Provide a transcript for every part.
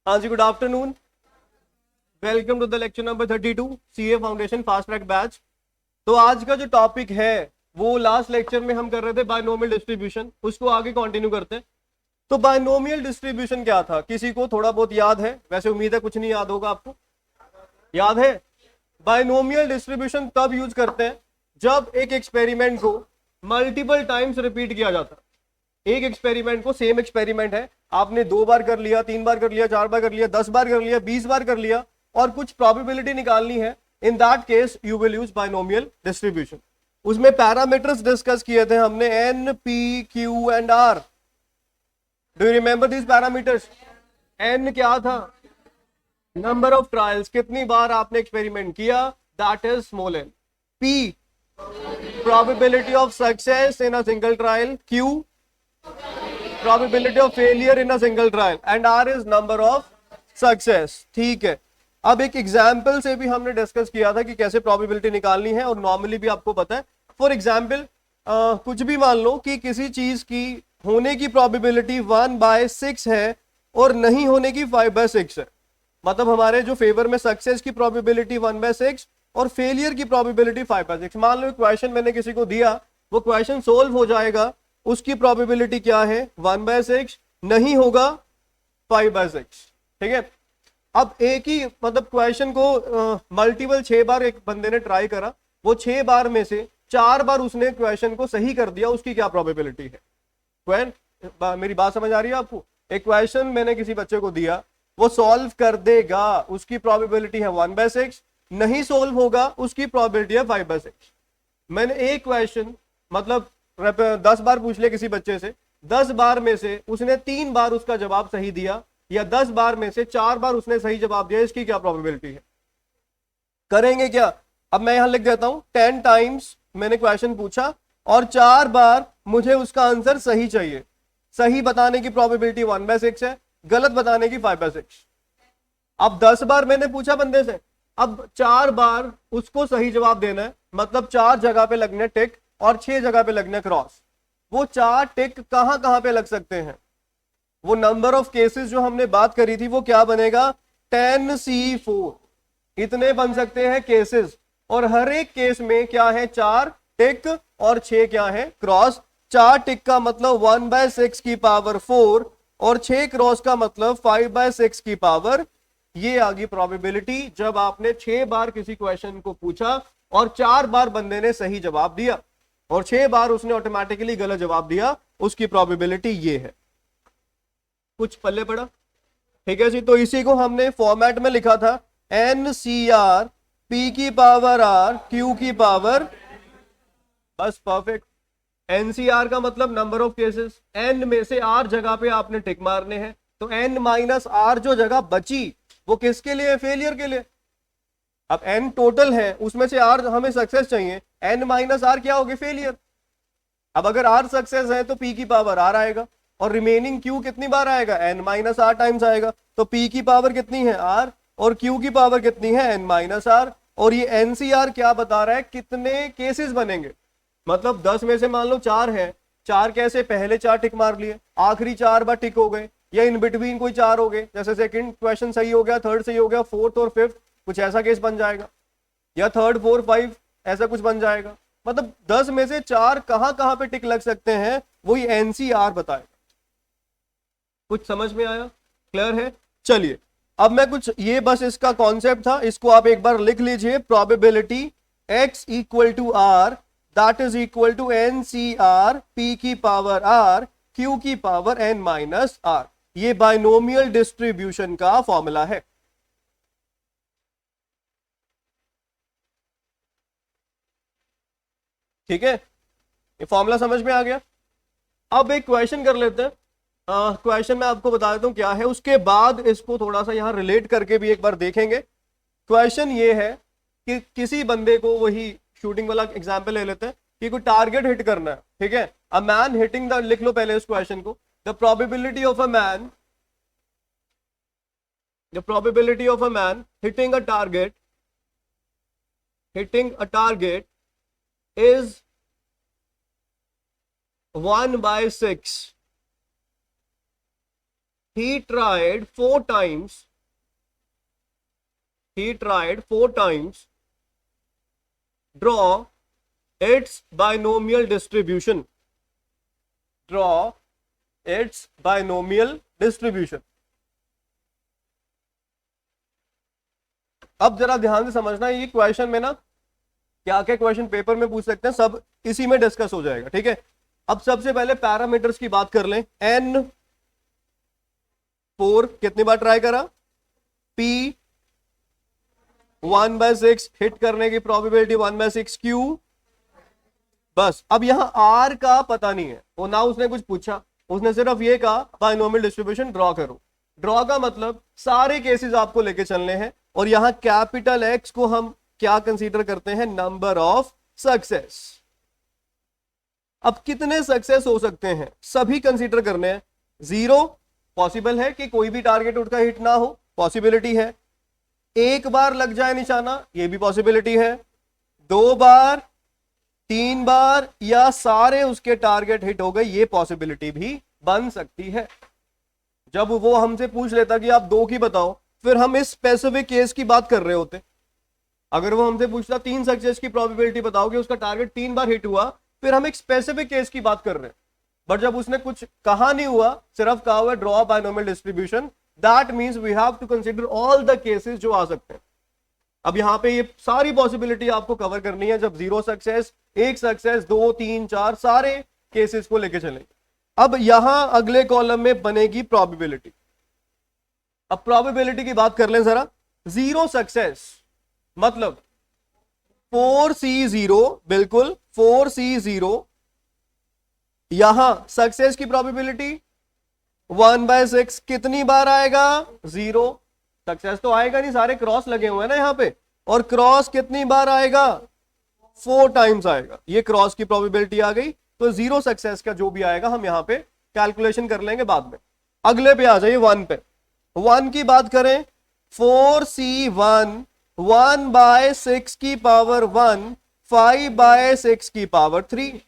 हाँ जी, good afternoon. Welcome to the lecture number 32 CA foundation fast track batch. तो आज का जो टॉपिक है वो लास्ट लेक्चर में हम कर रहे थे बायनोमियल डिस्ट्रीब्यूशन, उसको आगे कंटिन्यू करते हैं। तो बायनोमियल डिस्ट्रीब्यूशन क्या था, किसी को थोड़ा बहुत याद है? वैसे उम्मीद है कुछ नहीं याद होगा आपको। याद है? बायनोमियल डिस्ट्रीब्यूशन तब यूज करते हैं जब एक एक्सपेरिमेंट को मल्टीपल टाइम्स रिपीट किया जाता है। एक एक्सपेरिमेंट को, सेम एक्सपेरिमेंट है, आपने 2 बार कर लिया, 3 बार कर लिया, 4 बार कर लिया, 10 बार कर लिया, 20 बार कर लिया और कुछ प्रोबेबिलिटी निकालनी है। In that case you will use binomial distribution. उसमें पैरामीटर्स डिस्कस किए थे हमने, N, P, Q and R. Do you remember this parameters? N क्या था? नंबर ऑफ ट्रायल्स, कितनी बार आपने एक्सपेरिमेंट किया, that is small N. P, probability of success in a single trial. Q, probability of failure in a single trial, and R is number of success। ठीक है, अब एक example से भी हमने डिस्कस किया था कि कैसे प्रोबेबिलिटी निकालनी है, और नॉर्मली भी आपको पता है। फॉर एग्जाम्पल कुछ भी मान लो कि किसी चीज की होने की प्रोबेबिलिटी 1/6 है और नहीं होने की 5/6 है। मतलब हमारे जो फेवर में सक्सेस की प्रोबेबिलिटी 1/6 और फेलियर की प्रोबेबिलिटी 5/6। मान लो क्वेश्चन मैंने किसी को दिया, वो क्वेश्चन सोल्व हो जाएगा, उसकी प्रोबेबिलिटी क्या है? 1/6, नहीं होगा 5/6। ठीक है, अब एक ही मतलब क्वेश्चन को मल्टीपल 6 बार एक बंदे ने ट्राई करा, वो 6 बार में से 4 बार उसने क्वेश्चन को सही कर दिया, उसकी क्या प्रोबेबिलिटी है? मेरी बात समझ आ रही है आपको? एक क्वेश्चन मैंने किसी बच्चे को दिया, वो सॉल्व कर देगा, उसकी प्रोबेबिलिटी है 1/6, नहीं सॉल्व होगा, उसकी प्रोबेबिलिटी है 5/6। मैंने एक क्वेश्चन मतलब 10 बार पूछ लिया किसी बच्चे से, 10 बार में से उसने 3 बार उसका जवाब सही दिया, या 10 बार में से 4 बार उसने सही जवाब दिया, इसकी क्या प्रोबेबिलिटी है? करेंगे क्या? अब मैं यहां लिख देता हूं, 10 टाइम्स मैंने क्वेश्चन पूछा और 4 बार मुझे उसका आंसर सही चाहिए। सही बताने की प्रोबेबिलिटी 1/6 है, गलत बताने की 5/6। अब 10 बार मैंने पूछा बंदे से, अब 4 बार उसको सही जवाब देना है, मतलब 4 जगह पे लगने टिक और 6 जगह पे लगने क्रॉस। वो 4 टिक कहां कहां पे लग सकते हैं? वो नंबर ऑफ केसेस जो हमने बात करी थी वो क्या बनेगा? 10C4। इतने बन सकते हैं केसेस, और हर एक केस में क्या है? 4 टिक और 6 क्या है? क्रॉस। 4 टिक का मतलब 1/6 की पावर 4 और 6 क्रॉस का मतलब 5/6 की पावर। ये आ गई प्रोबेबिलिटी जब आपने 6 बार किसी क्वेश्चन को पूछा और 4 बार बंदे ने सही जवाब दिया और 6 बार उसने ऑटोमेटिकली गलत जवाब दिया, उसकी प्रोबेबिलिटी ये है। कुछ पल्ले पड़ा? ठीक है जी, तो इसी को हमने फॉर्मेट में लिखा था, NCR, P की पावर R, Q की पावर, बस परफेक्ट। NCR का मतलब नंबर ऑफ केसेस, N में से R जगह पे आपने टिक मारने हैं, तो N-R जो जगह बची वो किसके लिए? फेलियर के लिए। अब N टोटल है, उसमें से R हमें सक्सेस चाहिए, N-R क्या होगी? फेलियर। अब अगर R सक्सेस है तो P की पावर R आएगा, और रिमेनिंग Q कितनी बार आएगा? N-R टाइम्स आएगा। तो P की पावर कितनी है? R, और Q की पावर कितनी है? N-R। और ये NCR क्या बता रहा है? कितने केसेस बनेंगे। मतलब 10 में से मान लो 4 है, 4 कैसे? पहले 4 टिक मार लिए, आखिरी 4 बार टिक हो गए, या इन बिटवीन कोई 4 हो गए, जैसे सेकंड क्वेश्चन सही हो गया, थर्ड सही हो गया, फोर्थ और फिफ्थ, कुछ ऐसा केस बन जाएगा, या थर्ड 4 5 ऐसा कुछ बन जाएगा। मतलब 10 में से 4 कहां कहां पे टिक लग सकते हैं, वही NCR बताएगा। कुछ समझ में आया? क्लियर है? चलिए, अब मैं कुछ, ये बस इसका कॉन्सेप्ट था, इसको आप एक बार लिख लीजिए। Probability x equal to R, that is equal to NCR, P की पावर R, Q की पावर N-R। ये बाइनोमियल डिस्ट्रीब्यूशन का फॉर्मूला है। ठीक है, ये फॉर्मूला समझ में आ गया। अब एक क्वेश्चन कर लेते हैं। क्वेश्चन मैं आपको बता देता हूं क्या है, उसके बाद इसको थोड़ा सा यहां रिलेट करके भी एक बार देखेंगे। क्वेश्चन ये है कि किसी बंदे को, वही शूटिंग वाला एग्जांपल ले लेते हैं, कि कोई टारगेट हिट करना है। ठीक है, अ मैन हिटिंग द, लिख लो पहले इस क्वेश्चन को, the probability of a man, the probability of a man hitting a target, hitting a target is 1/6। he tried 4 times, draw its binomial distribution, draw its binomial distribution. अब जरा ध्यान से समझना, ये क्वेश्चन में ना क्या क्या क्वेश्चन पेपर में पूछ सकते हैं, सब इसी में डिस्कस हो जाएगा, ठीक है। अब सबसे पहले पैरामीटर्स की बात कर लें। N4 कितनी बार ट्राई करा, P 1/6 हिट करने की प्रोबेबिलिटी 1/6, Q बस। अब यहां R का पता नहीं है, वो ना उसने कुछ पूछा, उसने सिर्फ ये कहा बाइनोमियल डिस्ट्रीब्यूशन ड्रॉ करो। ड्रॉ का मतलब सारे केसेस आपको लेके चलने हैं, और यहां कैपिटल X को हम क्या कंसीडर करते हैं, नंबर ऑफ सक्सेस। अब कितने सक्सेस हो सकते हैं, सभी कंसीडर करने हैं। 0 पॉसिबल है कि कोई भी टारगेट उठकर हिट ना हो, पॉसिबिलिटी है। 1 बार लग जाए निशाना, ये भी पॉसिबिलिटी है। 2 बार, 3 बार, या सारे उसके टारगेट हिट हो गए, ये पॉसिबिलिटी भी बन सकती है। जब वो हमसे पूछ लेता कि आप 2 की बताओ, फिर हम इस स्पेसिफिक केस की बात कर रहे होते। अगर वो हमसे पूछता 3 सक्सेस की प्रोबेबिलिटी बताओ कि उसका टारगेट 3 बार हिट हुआ, फिर हम एक स्पेसिफिक केस की बात कर रहे हैं। बट जब उसने कुछ कहा नहीं हुआ, सिर्फ कहा हुआ draw binomial distribution, that means we have to consider all the cases जो आ सकते हैं। अब यहां पे ये सारी पॉसिबिलिटी आपको कवर करनी है, जब 0 सक्सेस, 1 सक्सेस, 2, 3, 4 सारे केसेस को लेके चलेंगे। अब यहां अगले कॉलम में बनेगी प्रोबेबिलिटी। अब प्रोबेबिलिटी की बात कर लें जरा। 0 सक्सेस मतलब 4C0, बिल्कुल 4C0। यहां सक्सेस की प्रोबेबिलिटी 1/6 कितनी बार आएगा, 0। सक्सेस तो आएगा नहीं, सारे क्रॉस लगे हुए हैं ना यहां पे, और क्रॉस कितनी बार आएगा, 4 टाइम्स आएगा। ये क्रॉस की प्रोबेबिलिटी आ गई, तो 0 सक्सेस का जो भी आएगा हम यहां पे कैलकुलेशन कर लेंगे बाद में। अगले पे आ जाइए 1 पे। 1 की बात करें, 4C1 1/6 की पावर 1, 5/6 की पावर 3,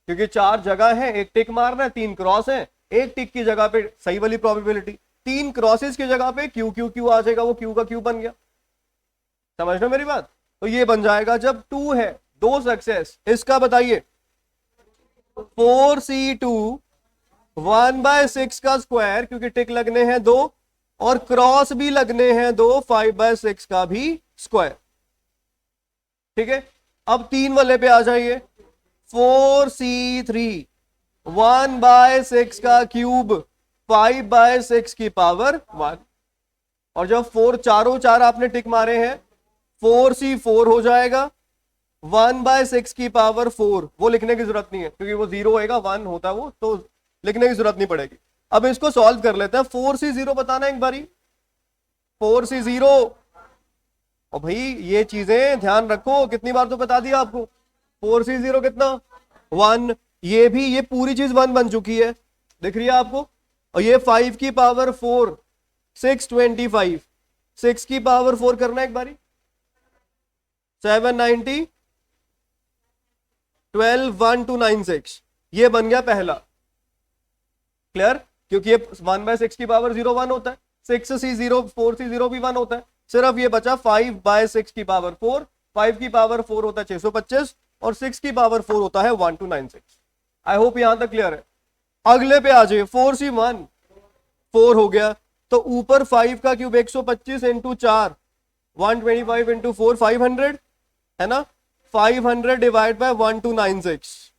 क्योंकि 4 जगह है, एक टिक मारना है, 3 क्रॉस है, एक टिक की जगह पे सही वाली प्रोबेबिलिटी, 3 क्रॉसेस की जगह पे क्यू क्यू क्यू आ जाएगा, वो क्यू का क्यू बन गया। समझ लो मेरी बात। तो ये बन जाएगा, जब 2 है, 2 सक्सेस, इसका बताइए 4C2 1/6 का स्क्वायर, क्योंकि टिक लगने हैं 2 और क्रॉस भी लगने हैं 2, 5/6 का भी स्क्वायर, ठीक है। अब 3 वाले पे आ जाइए, 4C3 1/6 का क्यूब, 5/6 की पावर 1, और जब 4 चारों 4 आपने टिक मारे हैं, 4C4 हो जाएगा 1/6 की पावर 4। वो लिखने की जरूरत नहीं है, क्योंकि वो 0 होएगा, 1 होता है वो, तो लिखने की जरूरत नहीं पड़ेगी। अब इसको सॉल्व कर लेते हैं। 4C0 बताना एक बारी, 4C0। और भाई ये चीजें ध्यान रखो, कितनी बार तो बता दिया आपको। 4C0 कितना, 1। ये भी, ये पूरी चीज 1 बन चुकी है, दिख रही है आपको। और ये 5 की पावर 4, 625, 6 की पावर 4 करना एक बारी, 790, 12, 1 2 9 6, ये बन गया पहला। क्लियर, क्योंकि ये 1/6 की पावर 0 1 होता है, 6C0 4C0 भी 1 होता है। सिर्फ ये बचा 5/6 की पावर 4, 5 की पावर 4 होता है 625, और 6 की पावर 4 होता है 1296। आई होप यहां तक क्लियर है। अगले पे आ जाइए, 4C1 4 हो गया, तो ऊपर 5 का क्यूब 125 इंटू 4, 125 इंटू 4, 500 है ना, 500 डिवाइड बाय 1296,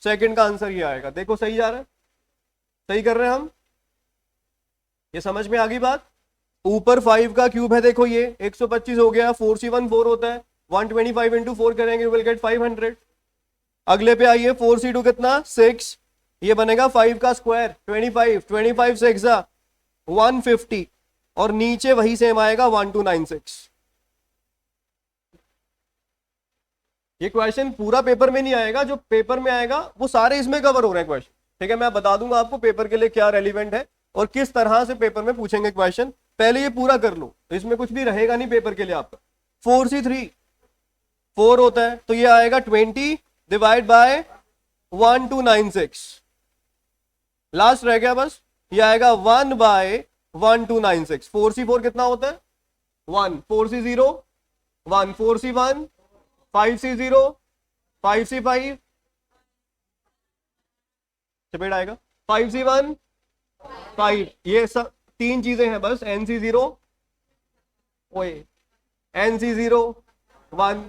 सेकंड का आंसर ये आएगा। देखो सही जा रहा है, सही कर रहे हैं हम, ये समझ में आ गई बात। ऊपर 5 का क्यूब है, देखो ये 125 हो गया, 4C1 4 होता है, 125 इंटू 4 करेंगे, विल गेट 500। अगले पे आइए, 4C2 कितना, 6, ये बनेगा 5 का स्क्वायर 25, 25 से 150, और नीचे वही सेम आएगा 1296। ये क्वेश्चन पूरा पेपर में नहीं आएगा, जो पेपर में आएगा वो सारे इसमें कवर हो रहे हैं क्वेश्चन, ठीक है। मैं बता दूंगा आपको पेपर के लिए क्या रेलिवेंट है और किस तरह से पेपर में पूछेंगे क्वेश्चन। पहले ये पूरा कर लो, इसमें कुछ भी रहेगा नहीं पेपर के लिए आपका। 4C3 4 होता है, तो ये आएगा 20 डिवाइड बाय 1296, लास्ट रह गया बस ये आएगा 1/1296। 4C4 कितना होता है 1, 4C0 1, 4C1 5C0 5C5 चपेट आएगा 5C1 5। ये सब तीन चीजें हैं बस, NC0 ओए NC0 1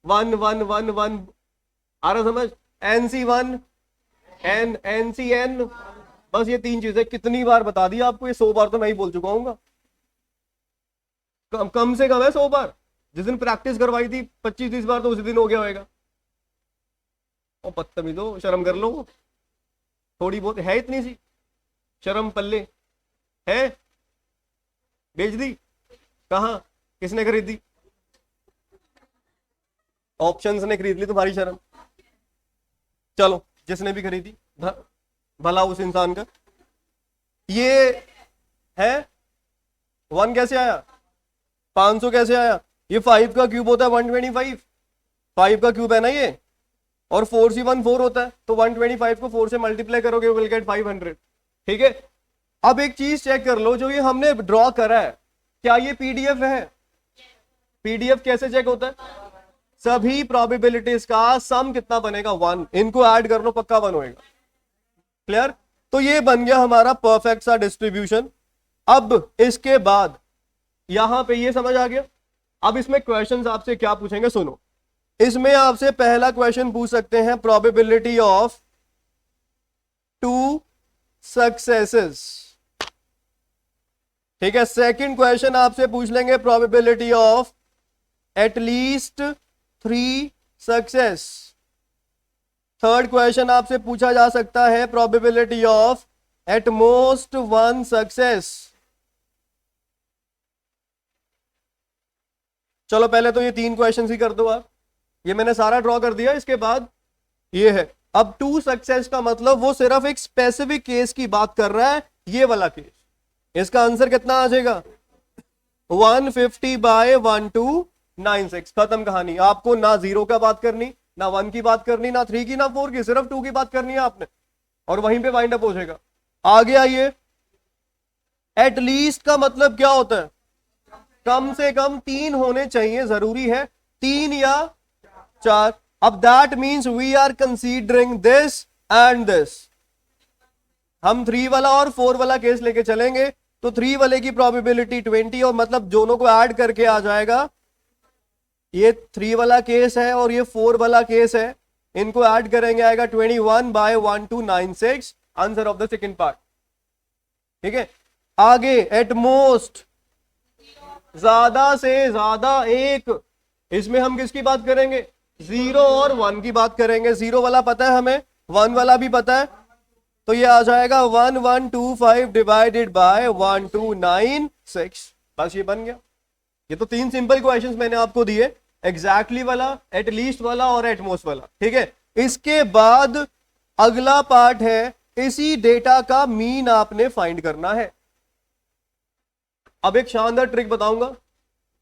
1 1 1 1 आ रहा समझ, NC1 NCN, बस ये तीन चीजें। कितनी बार बता दिया आपको, ये 100 बार तो मैं ही बोल चुका हूँ। कम से कम है 100 बार। जिस दिन प्रैक्टिस करवाई थी 25-30 बार तो उसी दिन हो गया होगा। और बदतमीजो, शर्म कर लो, थोड़ी बहुत है, इतनी सी शर्म पल्ले है। बेच दी कहाँ, किसने खरीदी? ऑप्शंस ने खरीद ली तुम्हारी शर्म। चलो जिसने भी खरीदी भला उस इंसान का। ये है 1 कैसे आया, 500 कैसे आया? ये 5 का क्यूब होता है 125, 5 का क्यूब है ना ये, और 4C1 4 होता है, तो 125 को 4 से मल्टीप्लाई करोगे विल गेट 500। ठीक है, अब एक चीज चेक कर लो, जो ये हमने ड्रॉ करा है क्या ये पीडीएफ है? पीडीएफ कैसे चेक होता है? सभी प्रोबेबिलिटीज का सम कितना बनेगा 1, इनको ऐड कर लो पक्का 1 होएगा। क्लियर? तो ये बन गया हमारा परफेक्ट सा डिस्ट्रीब्यूशन। अब इसके बाद यहां पे ये समझ आ गया। अब इसमें क्वेश्चंस आपसे क्या पूछेंगे सुनो। इसमें आपसे पहला क्वेश्चन पूछ सकते हैं प्रोबेबिलिटी ऑफ 2 सक्सेसेस। ठीक है, सेकंड क्वेश्चन आपसे पूछ लेंगे probability of at least 3 success. Third question आपसे पूछा जा सकता है probability of at most 1 success. चलो पहले तो ये 3 क्वेश्चन ही कर दो आप। ये मैंने सारा ड्रॉ कर दिया। इसके बाद ये है, अब 2 सक्सेस का मतलब वो सिर्फ एक स्पेसिफिक केस की बात कर रहा है, ये वाला केस। इसका आंसर कितना आ जाएगा 150/1296। खत्म कहानी। आपको ना 0 का बात करनी, ना 1 की बात करनी, ना 3 की, ना 4 की, सिर्फ 2 की बात करनी है आपने, और वहीं पे वाइंड अप हो जाएगा। आगे आइए, एटलीस्ट का मतलब क्या होता है? कम से कम 3 होने चाहिए, जरूरी है 3 या 4। अब that means we are considering this and this. हम 3 वाला और 4 वाला केस लेके चलेंगे, तो 3 वाले की प्रोबेबिलिटी 20, और मतलब दोनों को ऐड करके आ जाएगा। ये 3 वाला केस है और ये 4 वाला केस है, इनको ऐड करेंगे आएगा 21/1296, answer of the second part. ठीक है, आगे एट मोस्ट, ज्यादा से ज्यादा 1। इसमें हम किसकी बात करेंगे? 0 और 1 की बात करेंगे। 0 वाला पता है हमें, 1 वाला भी पता है, तो ये आ जाएगा 1125 डिवाइडेड बाय 1296। बस ये बन गया। ये तो 3 सिंपल क्वेश्चंस मैंने आपको दिए, एग्जैक्टली वाला, एटलीस्ट वाला और एटमोस्ट वाला। ठीक है, इसके बाद अगला पार्ट है, इसी डेटा का मीन आपने फाइंड करना है। अब एक शानदार ट्रिक बताऊंगा,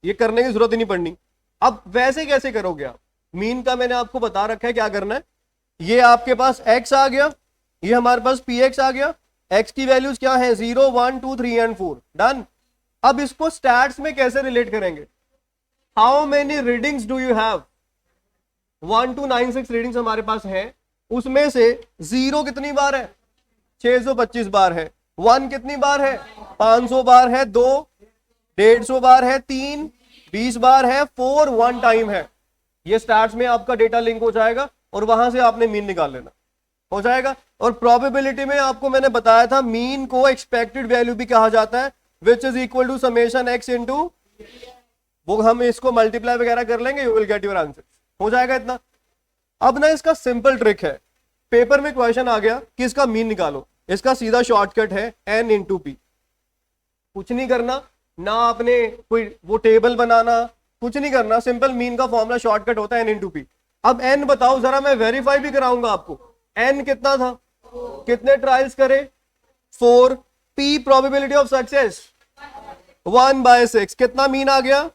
ये करने की जरूरत ही नहीं पड़नी। अब वैसे कैसे करोगे आप? मीन का मैंने आपको बता रखा है क्या करना है। ये आपके पास x आ गया, ये हमारे पास px आ गया। x की वैल्यूज क्या है? 0 1 2 3 एंड 4। डन। अब इसको स्टैट्स में कैसे रिलेट करेंगे? How many readings do you have? 1 to 96 readings हमारे पास है, उसमें से 0 कितनी बार है? 625 बार है। 1 कितनी बार है? 500 बार है। 2 150 बार है। 3 20 बार है। 4 1 टाइम है। ये स्टैट्स में आपका डेटा लिंक हो जाएगा और वहां से आपने मीन निकाल लेना, हो जाएगा। और प्रोबेबिलिटी में आपको मैंने बताया था, मीन को एक्सपेक्टेड वैल्यू भी कहा जाता है, which is equal to summation x into, वो हम इसको मल्टीप्लाई वगैरह कर लेंगे, you will get your answer. हो जाएगा इतना। अब ना इसका सिंपल ट्रिक है, पेपर में क्वेश्चन आ गया कि इसका मीन निकालो, इसका सीधा शॉर्टकट है n इंटू पी। कुछ नहीं करना, ना आपने कोई वो टेबल बनाना, कुछ नहीं करना, सिंपल मीन का फॉर्मूला शॉर्टकट होता है n इंटू पी। अब n बताओ जरा, मैं वेरीफाई भी कराऊंगा आपको। n कितना था? कितने ट्रायल्स करे? 4। p probability of success 1/6। कितना मीन आ गया?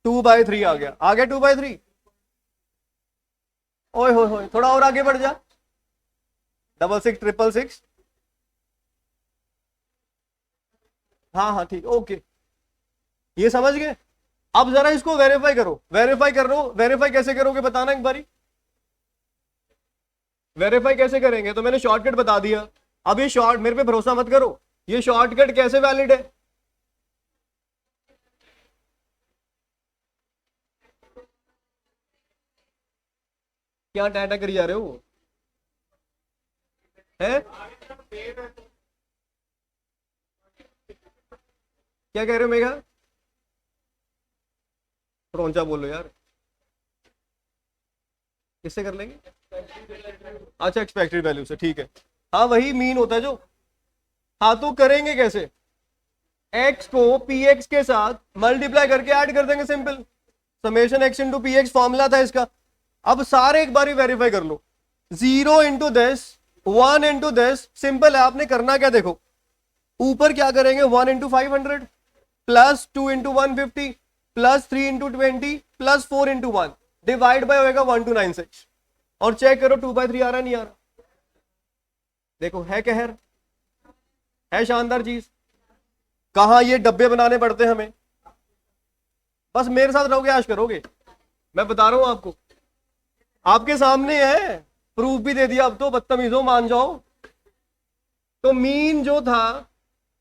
2/3 आ गया। आ गया 2/3। ओए होए, थोड़ा और आगे बढ़ जा। 66 666 हाँ हाँ ठीक, ओके, ये समझ गए। अब जरा इसको वेरीफाई करो, वेरीफाई कर रहे हो, वेरीफाई कैसे करोगे बताना एक बारी, वेरीफाई कैसे करेंगे? तो मैंने शॉर्टकट बता दिया। अब ये शॉर्ट, मेरे पे भरोसा मत करो, ये शॉर्टकट कैसे वैलिड है? क्या टाटा करी जा रहे हो है? क्या कह रहे हो मेघा? ऊंचा बोलो यार, किससे कर लेंगे? अच्छा एक्सपेक्टेड वैल्यू से, ठीक है। हाँ वही मीन होता है जो। हाँ तो करेंगे कैसे? x को पी एक्स के साथ मल्टीप्लाई करके ऐड कर देंगे, simple. Summation x into P x formula था इसका। अब सारे एक बार वेरीफाई कर लो, 0 into this, 1 into this, simple है। आपने करना क्या देखो, ऊपर क्या करेंगे, 1 into 500 plus 2 into 150 plus 3 into 20 plus 4 into 1 divide by होएगा 1296 और चेक करो 2/3 आ रहा नहीं आ रहा? देखो है कहर, है शानदार चीज। कहां ये डब्बे बनाने पड़ते हैं हमें, बस मेरे साथ रहोगे ऐश करोगे, मैं बता रहा हूं आपको, आपके सामने है, प्रूफ भी दे दिया। अब तो बदतमीजों मान जाओ। तो मीन जो था,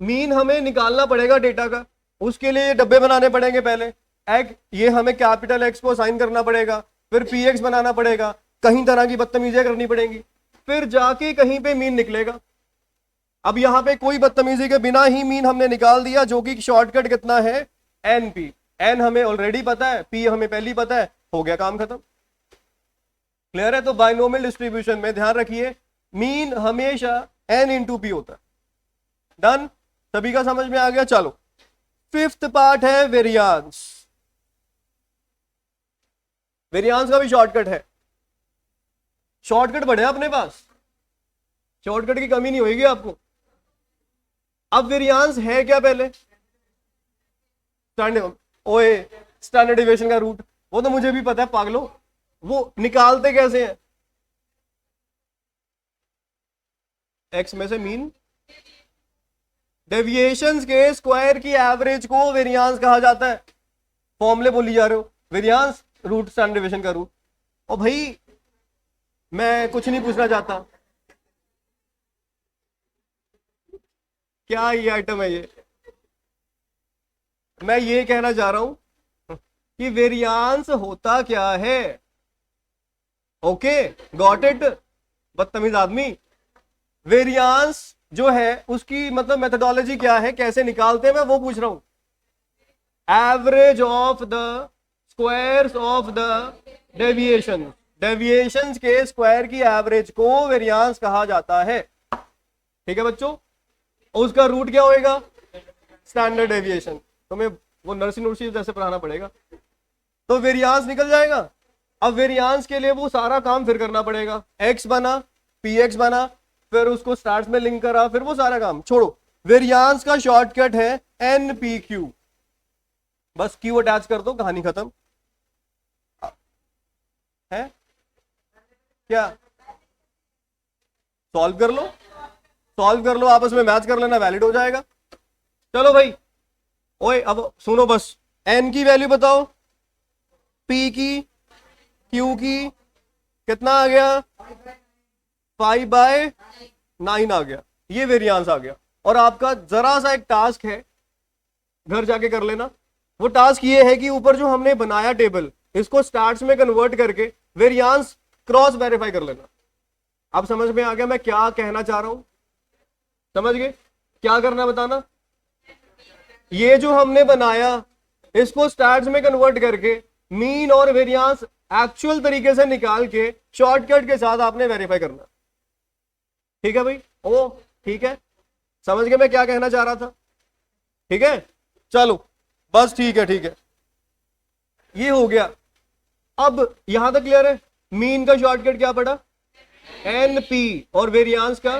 मीन हमें निकालना पड़ेगा डेटा का, उसके लिए डब्बे बनाने पड़ेंगे पहले। ये हमें कैपिटल एक्स को असाइन करना पड़ेगा, फिर पी एक्स बनाना पड़ेगा, कहीं तरह की बदतमीजियां करनी पड़ेंगी, फिर जाके कहीं पे मीन निकलेगा। अब यहां पे कोई बदतमीजी के बिना ही मीन हमने निकाल दिया, जो कि शॉर्टकट कितना है, एन पी। एन हमें ऑलरेडी पता है, पी हमें पहले ही पता है, हो गया काम खत्म। क्लियर है? तो बाइनोमियल डिस्ट्रीब्यूशन में ध्यान रखिए, मीन हमेशा एन इंटू पी होता है। डन, सभी का समझ में आ गया? चलो फिफ्थ पार्ट है वेरियांस। वेरियांस का भी शॉर्टकट है, शॉर्टकट बढ़े अपने पास, शॉर्टकट की कमी नहीं होगी आपको। अब वेरियांस है क्या पहले? स्टैंडर्ड डेविएशन का रूट, वो तो मुझे भी पता है पागलो, वो निकालते कैसे हैं? एक्स में से मीन, डेविएशंस के स्क्वायर की एवरेज को वेरियांस कहा जाता है। फॉर्मूले बोली जा रहे हो, वेरियांस रूट स्टैंडर्ड डेविएशन का रूट। और भाई मैं कुछ नहीं पूछना चाहता, क्या ये आइटम है ये, मैं ये कहना चाह रहा हूं कि वेरियांस होता क्या है। ओके गॉट इट, बदतमीज आदमी। वेरियांस जो है उसकी मतलब मेथडोलॉजी क्या है, कैसे निकालते हैं, मैं वो पूछ रहा हूं। Average of the squares of the deviation, deviations के स्क्वायर की एवरेज को वेरियांस कहा जाता है। ठीक है बच्चों, उसका रूट क्या होएगा? Standard deviation. तुम्हें वो नर्सी जैसे पढ़ाना पड़ेगा, तो वेरियांस निकल जाएगा। अब वेरियांस के लिए वो सारा काम फिर करना पड़ेगा, एक्स बना, पी एक्स बना, फिर उसको स्टार्स में लिंक करा, फिर वो सारा काम छोड़ो। वेरियांस का शॉर्टकट है N P Q, bus queue attach कर दो, कहानी खत्म है। क्या सॉल्व कर लो, सॉल्व कर लो, आपस में मैच कर लेना, वैलिड हो जाएगा। चलो भाई, ओए अब सुनो बस, एन की वैल्यू बताओ, पी की, क्यू की, कितना आ गया? 5/9 आ गया, ये वेरियांस आ गया। और आपका जरा सा एक टास्क है, घर जाके कर लेना। वो टास्क ये है कि ऊपर जो हमने बनाया टेबल, इसको स्टार्स में कन्वर्ट करके वेरियांस क्रॉस वेरीफाई कर लेना। अब समझ में आ गया मैं क्या कहना चाह रहा हूं? समझ गए क्या करना बताना? ये जो हमने बनाया, इसको स्टार्स में कन्वर्ट करके मीन और वेरियांस एक्चुअल तरीके से निकाल के शॉर्टकट के साथ आपने वेरीफाई करना। ठीक है भाई? ओ ठीक है, समझ गए मैं क्या कहना चाह रहा था? ठीक है चलो बस, ठीक है ठीक है, ये हो गया। अब यहां तक क्लियर है? मीन का शॉर्टकट क्या पड़ा? एन पी, और वेरियांस का,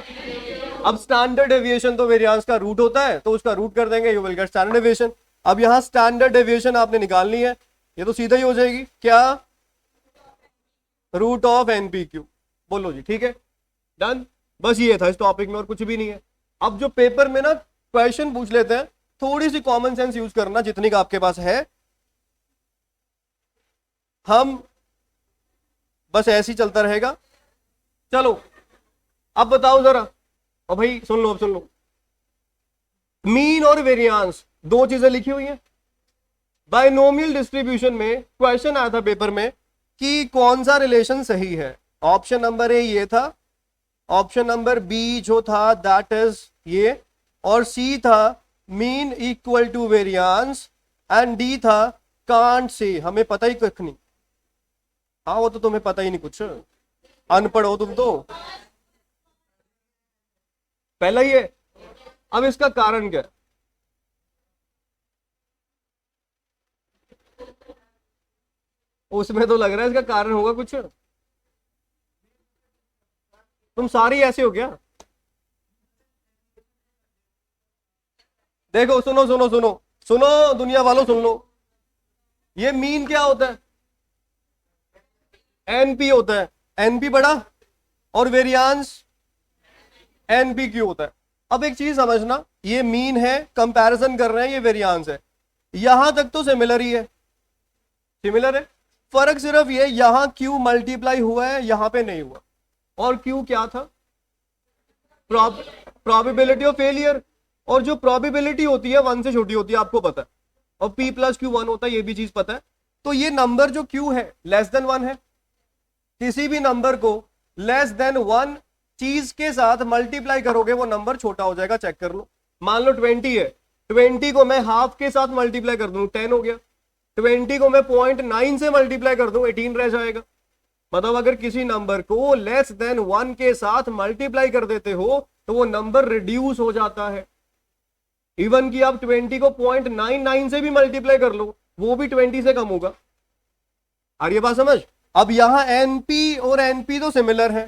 अब स्टैंडर्ड डेविएशन तो वेरियांस का रूट होता है, तो उसका रूट कर देंगे, you will gate standard deviation. अब यहां स्टैंडर्ड डेविएशन आपने निकालनी है, ये तो सीधा ही हो जाएगी, क्या? Root of N P Q. बोलो जी, ठीक है डन। बस ये था इस टॉपिक में, और कुछ भी नहीं है। अब जो पेपर में ना क्वेश्चन पूछ लेते हैं, थोड़ी सी कॉमन सेंस यूज करना जितनी का आपके पास है। हम बस ऐसे ही चलता रहेगा। चलो अब बताओ जरा, और भाई सुन लो, अब सुन लो, मीन और वेरिएंस दो चीजें लिखी हुई हैं। बाइनोमियल डिस्ट्रीब्यूशन में क्वेश्चन आया था पेपर में कि कौन सा रिलेशन सही है। ऑप्शन नंबर ए ये था, ऑप्शन नंबर बी जो था दैट इज ये, और सी था mean equal to variance, and D था कांट से, हमें पता ही कुछ नहीं। हाँ वो तो तुम्हें पता ही नहीं कुछ, अनपढ़ हो तुम तो। पहला ही है। अब इसका कारण क्या है? उसमें तो लग रहा है इसका कारण होगा कुछ। तुम सारी ऐसे हो क्या? देखो सुनो सुनो सुनो सुनो दुनिया वालों सुन लो, ये मीन क्या होता है? एनपी होता है, एनपी बड़ा, और वेरिएंस एनपी क्यू होता है। अब एक चीज समझना, ये मीन है, कंपैरिजन कर रहे हैं, ये वेरिएंस है, यहां तक तो सिमिलर ही है, सिमिलर है। फर्क सिर्फ ये यहां क्यू मल्टीप्लाई हुआ है, यहां पे नहीं हुआ। और क्यू क्या था? प्रोबेबिलिटी ऑफ फेलियर, और जो प्रोबेबिलिटी होती है 1 से छोटी होती है, आपको पता है, और p प्लस क्यू 1 होता है, ये भी चीज पता है। तो ये नंबर जो q है लेस देन 1 है, किसी भी नंबर को लेस देन 1 चीज के साथ मल्टीप्लाई करोगे वो नंबर छोटा हो जाएगा, चेक कर लो। मान लो 20 है, 20 को मैं हाफ के साथ मल्टीप्लाई कर दूं 10 हो गया, 20 को मैं 0.9 से मल्टीप्लाई कर दूं 18 रह जाएगा। मतलब अगर किसी नंबर को लेस देन 1 के साथ मल्टीप्लाई कर देते हो तो वो नंबर रिड्यूस हो जाता है। इवन कि आप 20 को 0.99 से भी मल्टीप्लाई कर लो, वो भी 20 से कम होगा। आ रही है बात समझ? अब यहां एनपी और एनपी तो सिमिलर है,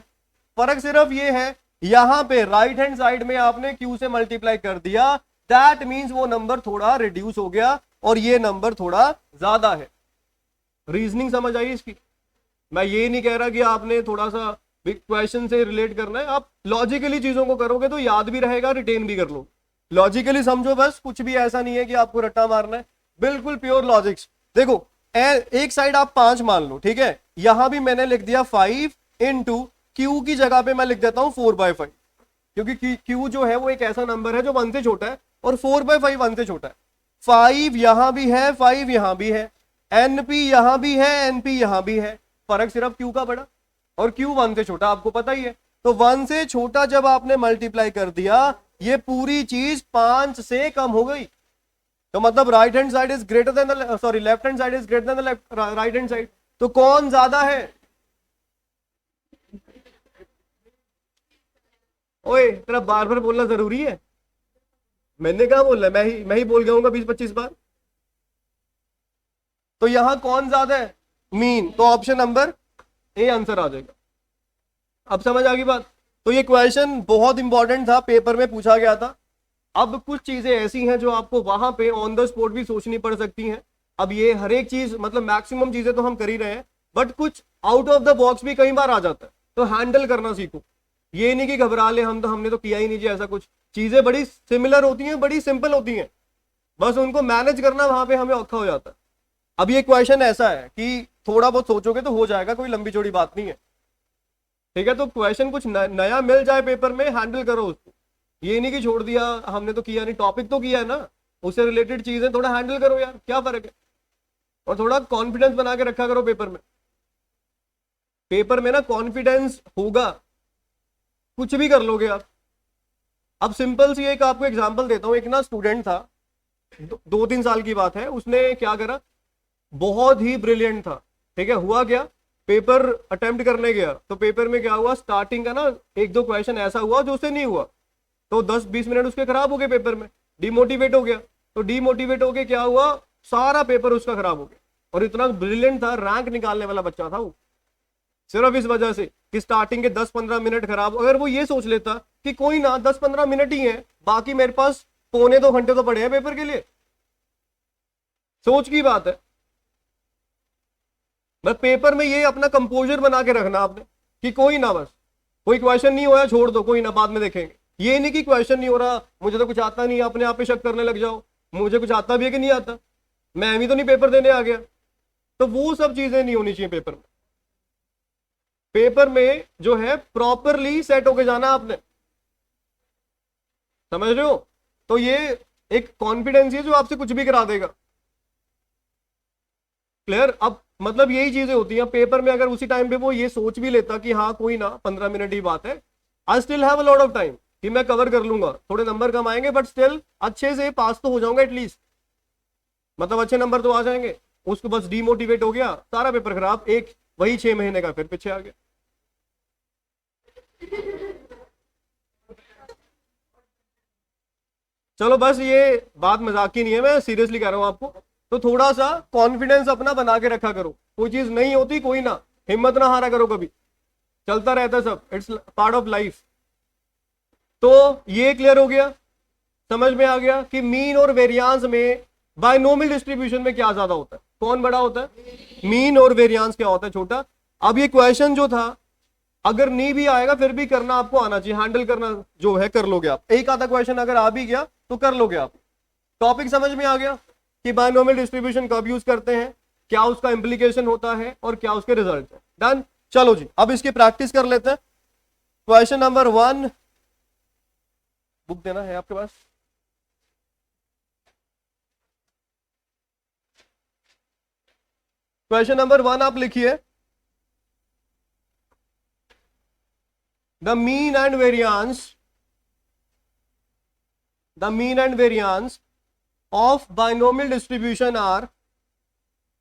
फर्क सिर्फ ये है यहां पे राइट हैंड साइड में आपने क्यू से मल्टीप्लाई कर दिया, दैट मींस वो नंबर थोड़ा रिड्यूस हो गया और ये नंबर थोड़ा ज्यादा है। रीजनिंग समझ आई इसकी? मैं ये नहीं कह रहा कि आपने थोड़ा सा क्वेश्चन से रिलेट करना है, आप लॉजिकली चीजों को करोगे तो याद भी रहेगा, रिटेन भी कर लो। लॉजिकली समझो बस, कुछ भी ऐसा नहीं है कि आपको रट्टा मारना है, बिल्कुल प्योर लॉजिक्स। देखो एक साइड आप 5 मान लो, ठीक है, यहां भी मैंने लिख दिया 5 इंटू क्यू की जगह पे मैं लिख देता हूं 4/5, क्योंकि क्यू जो है वो एक ऐसा नंबर है जो 1 से छोटा है और 4/5 1 से छोटा है। 5 यहां भी है, 5 यहां भी है, एनपी यहां भी है, एनपी यहां भी है, फर्क सिर्फ क्यू का बड़ा और क्यू 1 से छोटा, आपको पता ही है। तो 1 से छोटा जब आपने मल्टीप्लाई कर दिया, ये पूरी चीज 5 से कम हो गई। तो मतलब right hand side is greater than sorry left hand side is greater than the right hand side. तो कौन ज्यादा है? ओए तेरा बार बार बोलना जरूरी है? मैंने कहा बोला, मैं ही बोल गया हूँ 20-25 बार। तो यहां कौन ज्यादा है? मीन। तो ऑप्शन नंबर ए आंसर आ जाएगा। अब समझ आ गई बात? तो ये क्वेश्चन बहुत इंपॉर्टेंट था, पेपर में पूछा गया था। अब कुछ चीजें ऐसी हैं जो आपको वहां पे ऑन द स्पॉट भी सोचनी पड़ सकती हैं। अब ये हर एक चीज, मतलब मैक्सिमम चीजें तो हम कर ही रहे हैं, बट कुछ आउट ऑफ द बॉक्स भी कई बार आ जाता है, तो हैंडल करना सीखो। ये नहीं कि घबरा ले, हमने तो किया ही नहीं जी ऐसा कुछ। चीजें बड़ी सिमिलर होती हैं, बड़ी सिंपल होती हैं, बस उनको मैनेज करना वहां पे हमें औखा हो जाता है। अब ये क्वेश्चन ऐसा है कि थोड़ा बहुत सोचोगे तो हो जाएगा, कोई लंबी चौड़ी बात नहीं है, ठीक है। तो क्वेश्चन कुछ नया मिल जाए पेपर में, हैंडल करो उसको। ये नहीं कि छोड़ दिया, हमने तो किया नहीं, टॉपिक तो किया है ना, उससे रिलेटेड चीजें थोड़ा हैंडल करो यार, क्या फर्क है। और थोड़ा कॉन्फिडेंस बना के रखा करो पेपर में। पेपर में ना कॉन्फिडेंस होगा, कुछ भी कर लोगे आप। अब सिंपल सी एक आपको एग्जांपल देता हूं। एक ना स्टूडेंट था, 2-3 साल की बात है, उसने क्या करा, बहुत ही ब्रिलियंट था, ठीक है। हुआ क्या, पेपर अटेम्प्ट करने गया तो पेपर में क्या हुआ, स्टार्टिंग का ना 1-2 क्वेश्चन ऐसा हुआ जो उससे नहीं हुआ, तो 10-20 मिनट उसके खराब हो गए पेपर में, डिमोटिवेट हो गया। तो डिमोटिवेट हो गया क्या हुआ, सारा पेपर उसका खराब हो गया। और इतना ब्रिलियंट था, रैंक निकालने वाला बच्चा था वो, सिर्फ इस वजह से कि स्टार्टिंग के 10-15 मिनट खराब। अगर वो ये सोच लेता कि कोई ना 10-15 मिनट ही है, बाकी मेरे पास 1.25-2 घंटे तो पड़े हैं पेपर के लिए, सोच की बात है। बस पेपर में ये अपना कंपोजर बना के रखना आपने कि कोई ना, बस कोई क्वेश्चन नहीं होया छोड़ दो, कोई ना बाद में देखेंगे। ये नहीं कि क्वेश्चन नहीं हो रहा, मुझे तो कुछ आता नहीं, अपने आप पे शक करने लग जाओ। मुझे कुछ आता भी है कि नहीं आता, मैं एम ही तो नहीं पेपर देने आ गया। तो वो सब चीजें नहीं होनी चाहिए पेपर में। पेपर में जो है प्रॉपरली सेट होके जाना आपने, समझ रहे हो। तो ये एक कॉन्फिडेंस है जो आपसे कुछ भी करा देगा। क्लियर। अब मतलब यही चीजें होती हैं पेपर में, अगर उसी टाइम पे वो ये सोच भी लेता कि हाँ कोई ना 15 मिनट ही बात है, I still have a lot of time कि मैं कवर कर लूंगा, थोड़े नंबर कम आएंगे बट स्टिल अच्छे से पास तो हो जाऊंगा एटलीस्ट, मतलब अच्छे नंबर तो आ जाएंगे। उसको बस डीमोटिवेट हो गया, सारा पेपर खराब, एक वही 6 महीने का फिर पीछे आ गया। चलो बस ये बात मजाक की नहीं है, मैं सीरियसली कह रहा हूं आपको। तो थोड़ा सा कॉन्फिडेंस अपना बना के रखा करो, कोई चीज नहीं होती कोई ना, हिम्मत ना हारा करो कभी, चलता रहता है सब, इट्स पार्ट ऑफ लाइफ। तो ये क्लियर हो गया, समझ में आ गया कि मीन और वेरियांस में बायनोमियल डिस्ट्रीब्यूशन में क्या ज्यादा होता है, कौन बड़ा होता है, मीन और वेरियांस क्या होता है, छोटा। अब ये क्वेश्चन जो था अगर नहीं भी आएगा फिर भी करना आपको आना चाहिए, हैंडल करना जो है कर लोगे आप, एक आधा क्वेश्चन अगर आ भी गया तो कर लोगे आप। टॉपिक समझ में आ गया कि बायनोमियल डिस्ट्रीब्यूशन कब यूज करते हैं, क्या उसका इंप्लीकेशन होता है और क्या उसके रिजल्ट है। डन। चलो जी अब इसकी प्रैक्टिस कर लेते हैं। क्वेश्चन नंबर 1, बुक देना है आपके पास। क्वेश्चन नंबर 1 आप लिखिए, the mean and variance of binomial distribution are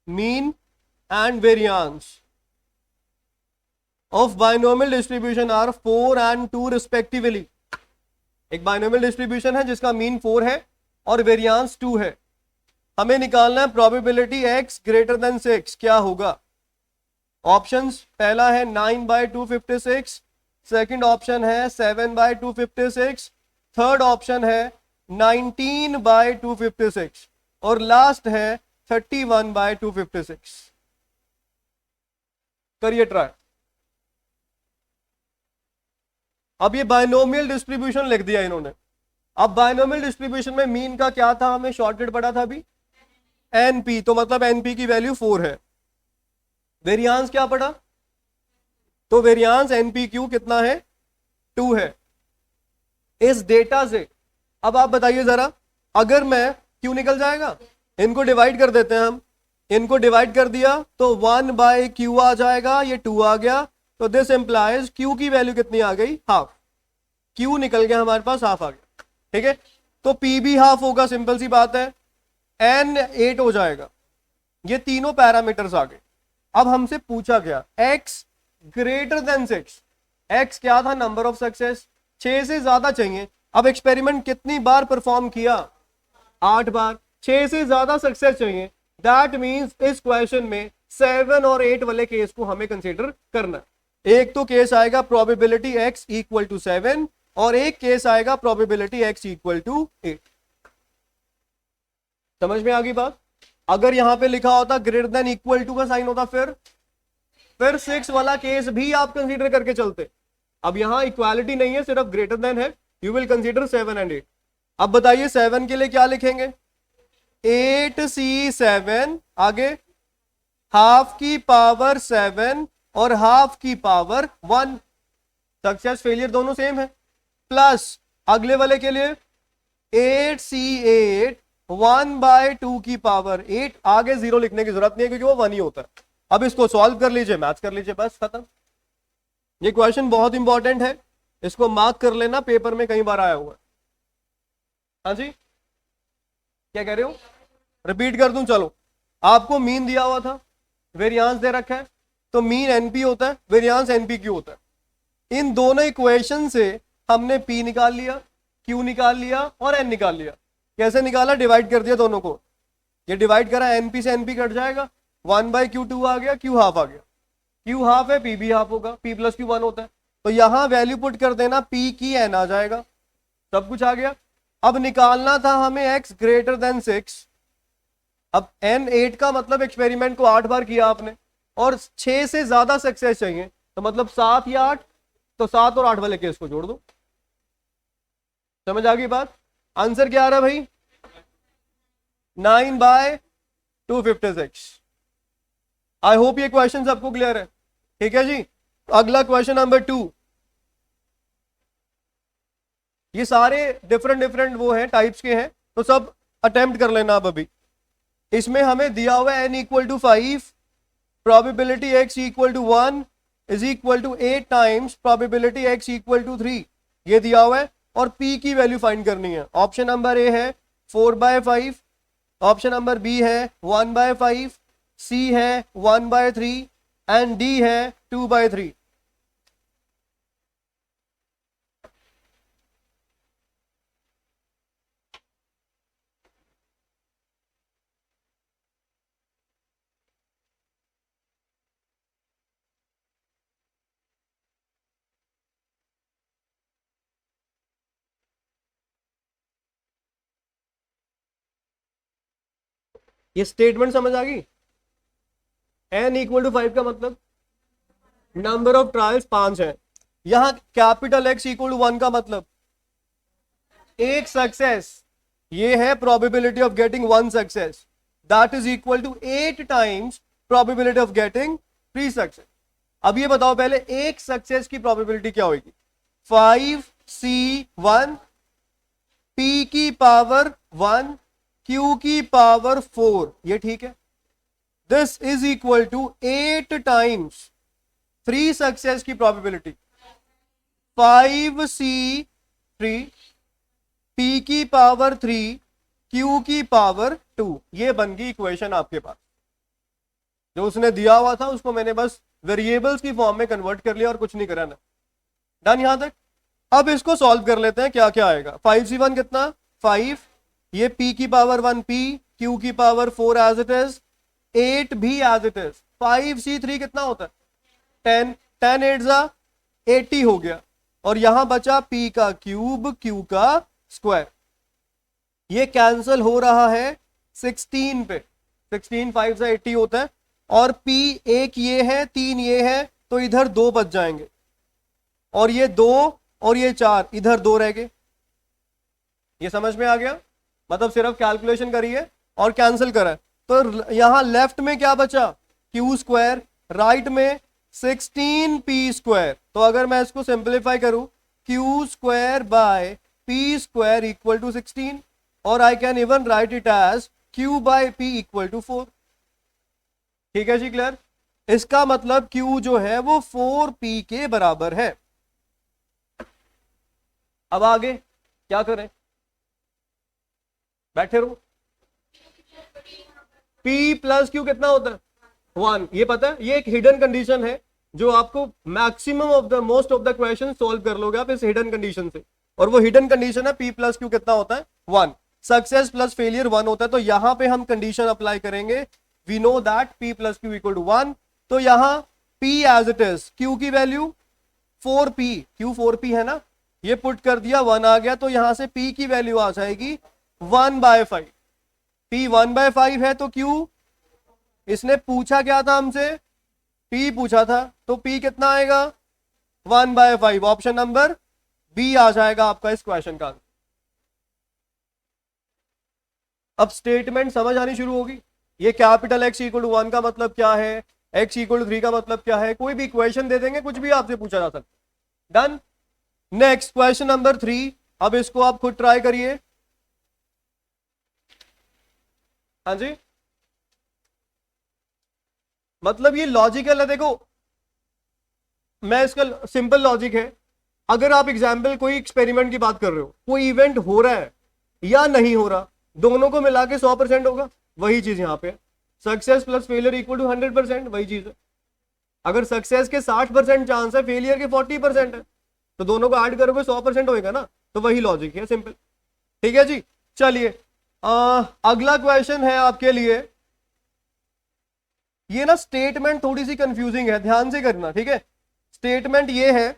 mean and variance of binomial distribution are 4 and 2 respectively। एक बाइनोमियल डिस्ट्रीब्यूशन है जिसका मीन 4 है और वेरियांस 2 है, हमें निकालना है प्रोबेबिलिटी x ग्रेटर देन 6 क्या होगा। ऑप्शंस, पहला है 9/256, सेकंड ऑप्शन है 7/256, थर्ड ऑप्शन है 19/256 और लास्ट है 31/256। करिए ट्राई। अब ये बायनोमियल डिस्ट्रीब्यूशन लिख दिया इन्होंने। अब बायनोमियल डिस्ट्रीब्यूशन में मीन का क्या था, हमें शॉर्टकट पढ़ा था अभी, एनपी, तो मतलब एनपी की वैल्यू 4 है। वेरियांस क्या पढ़ा, तो वेरियांस एनपीक्यू कितना है, 2 है। इस डेटा से अब आप बताइए जरा, अगर मैं क्यू निकल जाएगा, इनको डिवाइड कर देते हैं हम, इनको डिवाइड कर दिया तो 1/q आ जाएगा, ये 2 आ गया, तो दिस इंप्लाइज q की वैल्यू कितनी आ गई, हाफ। q निकल गया हमारे पास, हाफ आ गया, ठीक है। तो p भी हाफ होगा, सिंपल सी बात है, n 8 हो जाएगा। ये तीनों पैरामीटर्स आ गए। अब हमसे पूछा गया x ग्रेटर देन 6, x क्या था, नंबर ऑफ सक्सेस, 6 से ज्यादा चाहिए। अब एक्सपेरिमेंट कितनी बार परफॉर्म किया, 8 बार, 6 से ज्यादा सक्सेस चाहिए। दैट मींस इस क्वेश्चन में 7 और 8 वाले केस को हमें कंसीडर करना। एक तो केस आएगा प्रोबेबिलिटी x इक्वल टू 7 और एक केस आएगा प्रोबेबिलिटी x इक्वल टू 8। समझ में आ गई बात। अगर यहां पे लिखा होता ग्रेटर देन इक्वल टू का साइन होता, फिर 6 वाला केस भी आप कंसीडर करके चलते। अब यहां इक्वालिटी नहीं है, सिर्फ ग्रेटर देन है, यू विल कंसीडर 7 and 8। अब बताइए 7 के लिए क्या लिखेंगे, 8c7, आगे हाफ की पावर 7 और हाफ की पावर 1, सक्सेस फेलियर दोनों सेम है। प्लस अगले वाले के लिए 8c8 1/2 की पावर 8, आगे 0 लिखने की जरूरत नहीं है क्योंकि वो 1 ही होता है। अब इसको सॉल्व कर लीजिए, मैथ कर लीजिए, बस खत्म। ये क्वेश्चन बहुत इंपॉर्टेंट है, इसको मार्क कर लेना, पेपर में कई बार आया हुआ है। हाँ जी, क्या कह रहे हो, रिपीट कर दूं, चलो। आपको मीन दिया हुआ था, वेरियांस दे रखा है, तो मीन एनपी होता है, वेरियांस एनपीक्यू होता है। इन दोनों इक्वेशन से हमने पी निकाल लिया, क्यू निकाल लिया और एन निकाल लिया। कैसे निकाला, डिवाइड कर दिया दोनों को, ये डिवाइड करा, एनपी से एनपी कट जाएगा, 1/q2 आ गया, q हाफ आ गया, q हाफ है, p भी हाफ होगा, p प्लस q 1 होता है। तो यहां वैल्यू पुट कर देना, p की n आ जाएगा, सब कुछ आ गया। अब निकालना था हमें x ग्रेटर देन 6। अब n 8 का मतलब एक्सपेरिमेंट को 8 बार किया आपने और 6 से ज्यादा सक्सेस चाहिए, तो मतलब 7 या 8, तो 7 और 8 वाले केस को जोड़ दो। समझ आ गई बात। आंसर क्या आ रहा है भाई, 9/256। आई होप ये क्वेश्चन सबको क्लियर है। ठीक है जी। अगला क्वेश्चन नंबर 2। ये सारे डिफरेंट डिफरेंट वो हैं, टाइप्स के हैं, तो सब अटेम्प्ट कर लेना आप अभी। इसमें हमें दिया हुआ है n=5, probability x=1 is equal to 8 times probability x=3, ये दिया हुआ है, और p की वैल्यू फाइंड करनी है। ऑप्शन नंबर ए है 4/5, ऑप्शन नंबर बी है 1/5, सी है 1/3 एंड डी है 2/3। ये स्टेटमेंट समझ आ गई? n=5 का मतलब नंबर ऑफ ट्रायल्स 5 है। यहां कैपिटल X=1 का मतलब एक सक्सेस, ये है probability of getting one success, that is equal to 8 times probability of getting 3 success. अब ये बताओ पहले एक सक्सेस की प्रोबेबिलिटी क्या होगी? 5C1 P की पावर 1 Q की पावर 4, ये ठीक है। This is equal to 8 times 3 success की प्रोबेबिलिटी 5C3 P की पावर 3 Q की पावर 2। ये बन गई इक्वेशन आपके पास। जो उसने दिया हुआ था उसको मैंने बस वेरिएबल्स की फॉर्म में कन्वर्ट कर लिया और कुछ नहीं करा ना। डन यहां तक। अब इसको सॉल्व कर लेते हैं, क्या क्या आएगा। 5C1 कितना 5, ये P की पावर 1 P, Q की पावर 4 एज इट इज, 8 भी एज इट इज। 5C3 कितना होता है 10, 10 8 जा 80 हो गया, और यहां बचा P का क्यूब Q का स्क्वायर। ये कैंसिल हो रहा है 16 पे, 16 5 से 80 होता है, और P एक ये है 3 ये है, तो इधर 2 बच जाएंगे, और ये 2 और ये 4, इधर 2 रह गए। ये समझ में आ गया? मतलब सिर्फ कैलकुलेशन करिए और कैंसिल करा, तो यहां लेफ्ट में क्या बचा Q स्क्वायर, राइट में 16P स्क्वायर। तो अगर मैं इसको सिंप्लीफाई करूं, Q square by P square equal to 16, और I can even write it as Q by P equal to 4। ठीक है जी, क्लियर? इसका मतलब Q जो है वो 4P के बराबर है। अब आगे क्या करें? बैठे रहो। P प्लस Q कितना होता है 1, ये पता है। ये एक हिडन कंडीशन है जो आपको maximum of the most of the question solve कर लोगे आप इस हिडन कंडीशन से, और वो हिडन कंडीशन है P प्लस Q कितना होता है 1, सक्सेस प्लस फेलियर 1 होता है। तो यहां पे हम कंडीशन अप्लाई करेंगे, we know that P plus Q equal to 1, तो यहां P as it is, Q की वैल्यू 4P, Q 4P है ना, ये पुट कर दिया 1 आ गया, तो यहां से P की वैल्यू आ जाएगी 1/5। P 1/5 है तो Q, इसने पूछा क्या था हमसे, P पूछा था, तो P कितना आएगा 1/5। ऑप्शन नंबर बी आ जाएगा आपका इस क्वेश्चन का। अब स्टेटमेंट समझ आनी शुरू होगी। ये कैपिटल X=1 का मतलब क्या है, X=3 का मतलब क्या है, कोई भी इक्वेशन दे देंगे, कुछ भी आपसे पूछा जा सकता। डन। नेक्स्ट क्वेश्चन नंबर 3, अब इसको आप खुद ट्राई करिए। हाँ जी, मतलब ये लॉजिकल है। देखो मैं इसका सिंपल लॉजिक है, अगर आप एग्जाम्पल कोई एक्सपेरिमेंट की बात कर रहे हो, कोई इवेंट हो रहा है या नहीं हो रहा, दोनों को मिला के 100% होगा, वही चीज यहां पे success plus failure equal to 100%, वही चीज है। अगर सक्सेस के 60% चांस है, फेलियर के 40% है, तो दोनों को ऐड करोगे 100% होएगा ना, तो वही लॉजिक है, सिंपल। ठीक है जी, चलिए अगला क्वेश्चन है आपके लिए। ये ना स्टेटमेंट थोड़ी सी कंफ्यूजिंग है, ध्यान से करना, ठीक है। स्टेटमेंट ये है,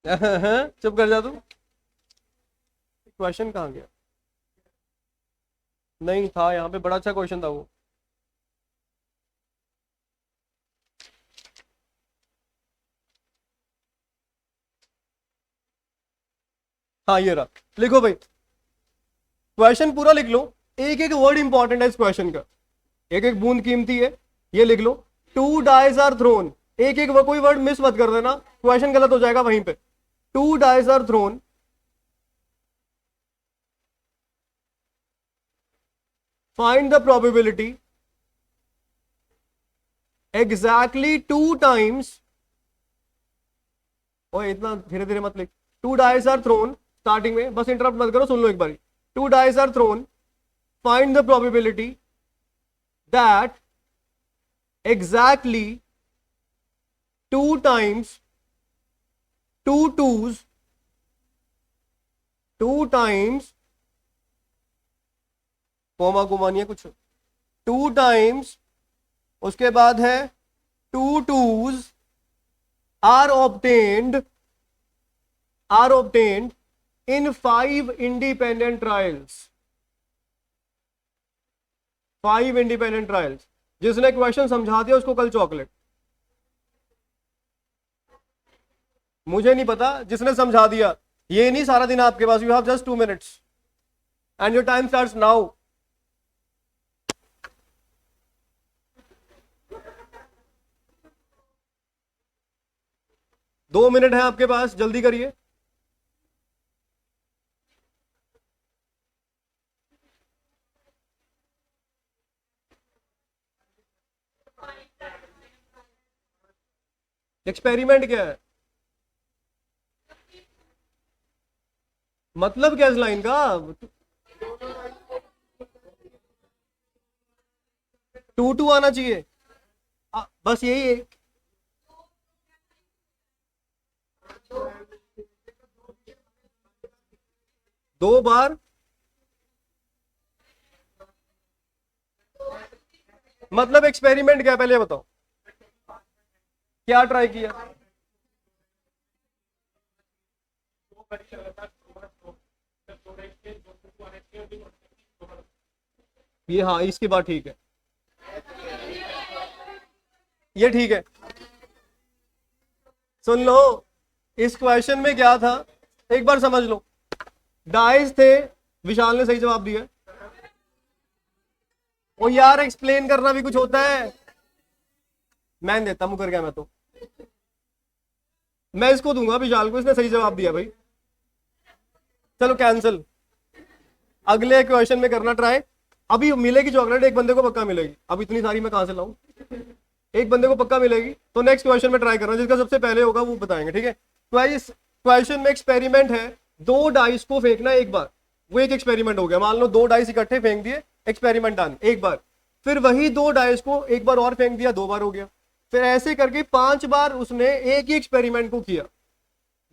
चुप कर जा तू। क्वेश्चन कहाँ गया? नहीं था यहाँ पे, बड़ा अच्छा क्वेश्चन था वो। हाँ ये रहा, लिखो भाई, क्वेश्चन पूरा लिख लो, एक एक वर्ड इंपॉर्टेंट है इस क्वेश्चन का, एक एक बूंद कीमती है, ये लिख लो। टू डाइज आर थ्रोन, एक एक कोई वर्ड मिस मत कर देना, क्वेश्चन गलत हो जाएगा वहीं पे। Two dice are thrown, find the probability exactly two times, और इतना धीरे धीरे मत लिख। Two dice are thrown, starting में बस इंटरप्ट मत करो, सुन लो एक बारी। Two dice are thrown, find the probability that exactly two times, two twos, two times, comma को मानिए कुछ, टू टाइम्स, उसके बाद है two twos are obtained in 5 independent trials, 5 independent trials। जिसने क्वेश्चन समझा दिया उसको कल चॉकलेट, मुझे नहीं पता, जिसने समझा दिया। ये नहीं सारा दिन आपके पास, you have just 2 minutes and your time starts now. दो मिनट है आपके पास, जल्दी करिए। एक्सपेरिमेंट क्या है, मतलब क्या इस लाइन का? 2 आना चाहिए, बस यही है। दो बार, मतलब एक्सपेरिमेंट क्या, पहले बताओ क्या ट्राई किया? ये हाँ, इसकी बात ठीक है, ये ठीक है। सुन लो, इस क्वेश्चन में क्या था एक बार समझ लो। डाइस थे, विशाल ने सही जवाब दिया। ओ यार, एक्सप्लेन करना भी कुछ होता है, मैं देता मुकर गया, मैं तो मैं इसको दूंगा विशाल को, इसने सही जवाब दिया भाई। चलो कैंसिल, अगले क्वेश्चन में करना ट्राई। अभी मिलेगी चॉकलेट, एक बंदे को पक्का मिलेगी, अब इतनी सारी मैं कहां से लाऊं, एक बंदे को पक्का मिलेगी। तो नेक्स्ट क्वेश्चन में ट्राई करना, जिसका सबसे पहले होगा वो बताएंगे, ठीक है। तो इस क्वेश्चन में एक्सपेरिमेंट है, 2 डाइस को फेंकना एक बार, वो एक एक्सपेरिमेंट हो गया। मान लो 2 डाइस इकट्ठे फेंक दिए, एक्सपेरिमेंट डन, एक बार। फिर वही 2 डाइस को एक बार और फेंक दिया, 2 बार हो गया। फिर ऐसे करके 5 बार उसने एक ही एक्सपेरिमेंट को किया।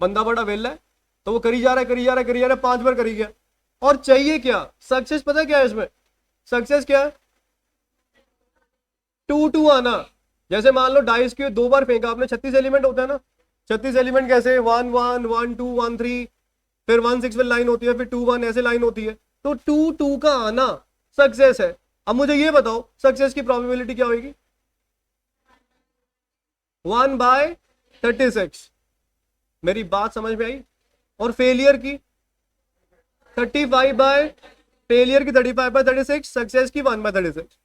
बंदा बड़ा वेला है, तो वो करी जा रहा है, करी जा रहा है, करी जा रहा है, 5 बार करी गया। और चाहिए क्या सक्सेस, पता क्या है इसमें सक्सेस क्या है? 2 आना। जैसे मान लो डाइस के 2 बार फेंका आपने, 36 एलिमेंट होता है ना। 36 एलिमेंट कैसे, 1 1 1 2 1 3, फिर 1 6 लाइन होती है, फिर 2 1 ऐसे लाइन होती है। तो 2 का आना सक्सेस है। अब मुझे ये बताओ सक्सेस की प्रोबेबिलिटी क्या होगी? 1/36। मेरी बात समझ में आई? और फेलियर की 35/36, सक्सेस की 1/36।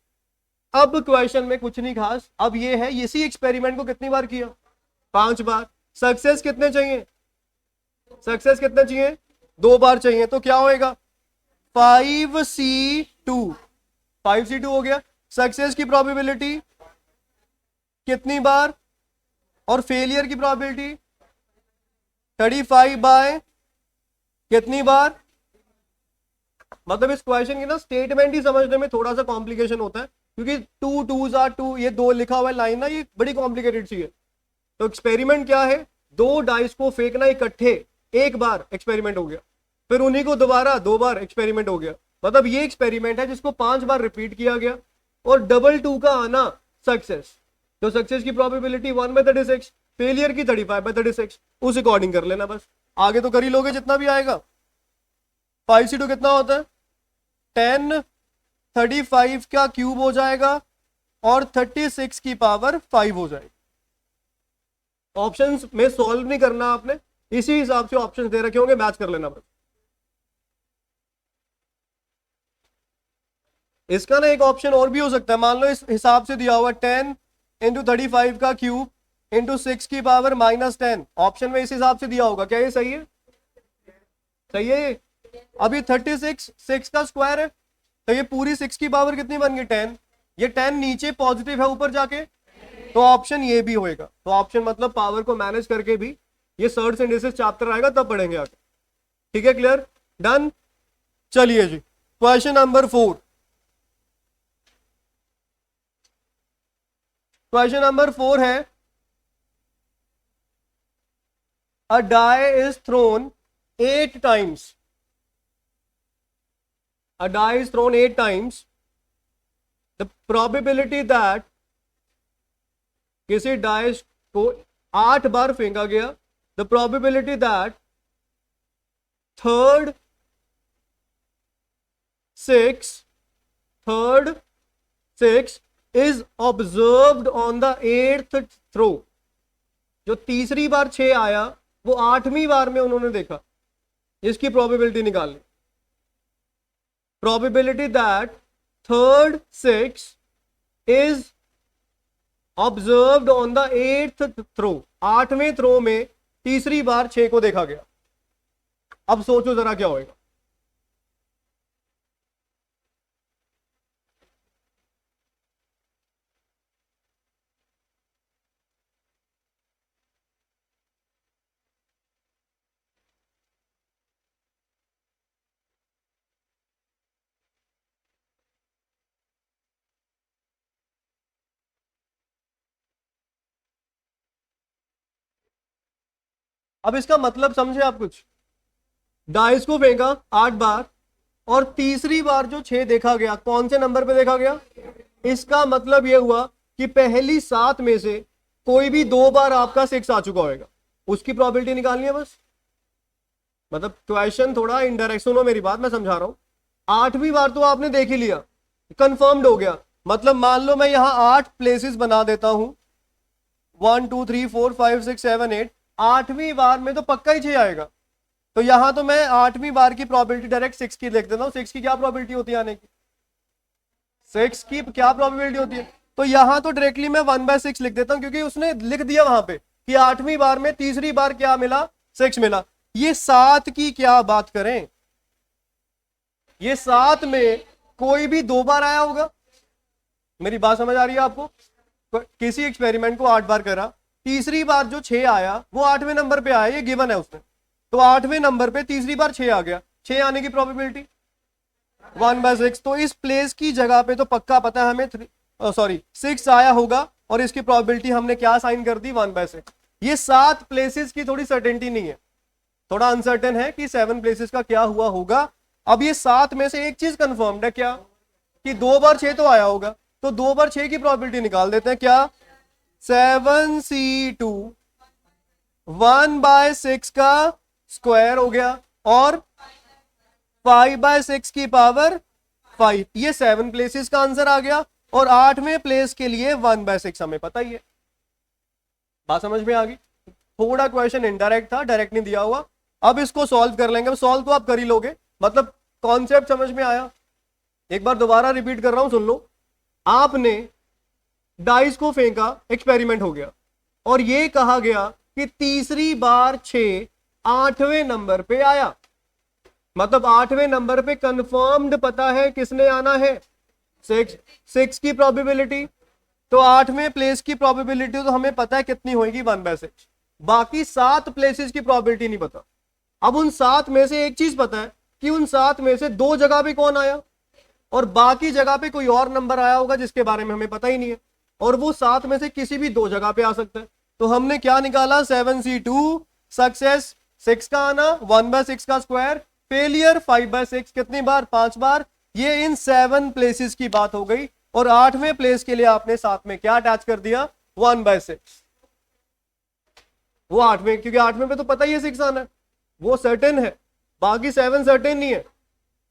अब क्वेश्चन में कुछ नहीं खास, अब ये है इसी एक्सपेरिमेंट को कितनी बार किया? 5 बार। सक्सेस कितने चाहिए? सक्सेस कितने चाहिए? 2 बार चाहिए। तो क्या होएगा? 5C2, 5C2 हो गया। सक्सेस की प्रोबेबिलिटी कितनी बार, और फेलियर की प्रोबेबिलिटी 35 बाय कितनी बार। मतलब इस क्वेश्चन की ना स्टेटमेंट ही समझने में थोड़ा सा कॉम्प्लिकेशन होता है, क्योंकि 2 2s आर 2, ये 2 लिखा हुआ है लाइन ना, ये बड़ी कॉम्प्लिकेटेड सी है। तो एक्सपेरिमेंट क्या है? 2 डाइस को फेंकना इकट्ठे, एक बार एक्सपेरिमेंट हो गया, फिर उन्हीं को दोबारा 2 बार एक्सपेरिमेंट हो गया। मतलब ये एक्सपेरिमेंट है जिसको 5 बार रिपीट किया गया, और 2 का आना सक्सेस। तो सक्सेस की प्रोबेबिलिटी 1/36, फेलियर की 35/36, उस अकॉर्डिंग कर लेना बस, आगे तो कर ही लोगे जितना भी आएगा। 5c2 कितना होता है 10, 35 का क्यूब हो जाएगा और 36 की पावर 5 हो जाएगी। ऑप्शंस में सॉल्व नहीं करना आपने, इसी हिसाब से ऑप्शंस दे रखे होंगे, मैच कर लेना बस। इसका ना एक ऑप्शन और भी हो सकता है, मान लो इस हिसाब से दिया हुआ 10 इंटू 35 का क्यूब इंटू 6 की पावर -10, ऑप्शन में इस हिसाब से दिया होगा, क्या ये सही है? सही है ये। अभी 36 6 का स्क्वायर है, तो ये पूरी 6 की पावर कितनी बन गई 10, ये 10 नीचे पॉजिटिव है ऊपर जाके, तो ऑप्शन ये भी होएगा। तो ऑप्शन मतलब पावर को मैनेज करके भी ये सर्ट्स एंड इंडिसेस चैप्टर आएगा तब पढ़ेंगे आगे। ठीक है, क्लियर, डन। चलिए जी, क्वेश्चन नंबर 4। क्वेश्चन नंबर 4 है, अ die is thrown 8 times. A die is thrown 8 times. The probability that किसी डाइस को 8 बार फेंका गया, the probability that third 6 is observed on the 8th throw. जो तीसरी बार 6 आया वो 8वीं बार में उन्होंने देखा, इसकी प्रोबेबिलिटी निकालनी। Probability that third 6 is observed on the 8th throw, 8वें थ्रो में तीसरी बार 6 को देखा गया। अब सोचो जरा क्या होएगा। अब इसका मतलब समझे आप कुछ, डाइस को फेंका 8 बार और तीसरी बार जो 6 देखा गया कौन से नंबर पे देखा गया, इसका मतलब यह हुआ कि पहली 7 में से कोई भी 2 बार आपका 6 आ चुका होगा, उसकी प्रोबेबिलिटी निकालनी है बस। मतलब क्वेश्चन थोड़ा इनडायरेक्ट, सुनो मेरी बात, मैं समझा रहा हूं। 8वीं बार तो आपने देख ही लिया, कंफर्म्ड हो गया। मतलब मान लो मैं यहां 8 प्लेसेस बना देता हूं, 1 2 3 4 5 6 7 8, 8वीं बार में तो पक्का ही 6 आएगा। तो यहां तो मैं 8वीं बार की प्रोबेबिलिटी डायरेक्ट 6 की लिख देता हूं। 6 की क्या प्रोबेबिलिटी होती है आने की, 6 की क्या प्रोबेबिलिटी होती है, तो यहां तो डायरेक्टली मैं 1/6 लिख देता हूं, क्योंकि उसने लिख दिया वहां पे कि 8वीं बार में तीसरी बार क्या मिला, 6 मिला। ये 7 की क्या बात करें, ये 7 में कोई भी 2 बार आया होगा। मेरी बात समझ आ रही है आपको? किसी एक्सपेरिमेंट को 8 बार करा, तीसरी बार जो 6 आया वो 8वें नंबर पे आया, ये गिवन है उसने, तो 8वें नंबर पे तीसरी बार 6 आ गया, 6 आने की प्रोबेबिलिटी 1/6। तो इस प्लेस की जगह पे तो पक्का पता है हमें 6 आया होगा, और इसकी प्रोबेबिलिटी हमने क्या साइन कर दी, 1/6। ये 7 प्लेसेस की थोड़ी सर्टेनिटी नहीं है, थोड़ा अनसर्टेन है कि 7 प्लेसेस का क्या हुआ होगा। अब ये 7 में से एक चीज कंफर्म्ड है क्या, कि 2 बार 6 तो आया होगा, तो 2 बार 6 की प्रोबेबिलिटी निकाल देते हैं। क्या, 7c2 1/6 का स्क्वायर हो गया और 5/6 की पावर 5, ये 7 प्लेसेस का आंसर आ गया। और 8वें प्लेस के लिए 1/6 हमें पता ही है। बात समझ में आ गई? थोड़ा क्वेश्चन इनडायरेक्ट था, डायरेक्ट नहीं दिया हुआ। अब इसको सॉल्व कर लेंगे, सॉल्व तो आप कर ही लोगे, मतलब कॉन्सेप्ट समझ में आया। एक बार दोबारा रिपीट कर रहा हूं, सुन लो। आपने डाइस को फेंका, एक्सपेरिमेंट हो गया, और ये कहा गया कि तीसरी बार 6 8वें नंबर पे आया, मतलब 8वें नंबर पे कंफर्म्ड पता है किसने आना है, 6 की प्रोबेबिलिटी। तो 8वें प्लेस की प्रोबेबिलिटी तो हमें पता है कितनी होगी, 1/6। बाकी 7 प्लेसेस की प्रोबेबिलिटी नहीं पता। अब उन 7 में से एक चीज पता है कि उन 7 में से 2 जगह पे कौन आया, और बाकी जगह पे कोई और नंबर आया होगा जिसके बारे में हमें पता ही नहीं है, और वो 7 में से किसी भी 2 जगह पे आ सकता है। तो हमने क्या निकाला, 7c2 सक्सेस 6 का आना, 1/6 का स्क्वायर, फेलियर 5/6 कितनी बार, 5 बार। ये इन 7 प्लेसेस की बात हो गई, और 8वें प्लेस के लिए आपने साथ में क्या अटैच कर दिया, 1/6। वो 8वें, क्योंकि 8वें पे तो पता ही है 6 आना है, वो सर्टेन है, बाकी 7 सर्टेन नहीं है,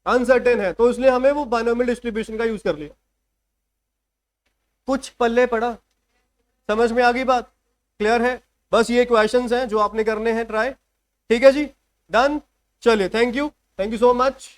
अनसर्टेन है, तो इसलिए हमें वो बायनोमियल डिस्ट्रीब्यूशन का यूज कर लिया। कुछ पल्ले पड़ा, समझ में आ गई बात, क्लियर है? बस ये क्वेश्चंस हैं जो आपने करने हैं ट्राई, ठीक है जी, डन। चलिए, थैंक यू सो मच।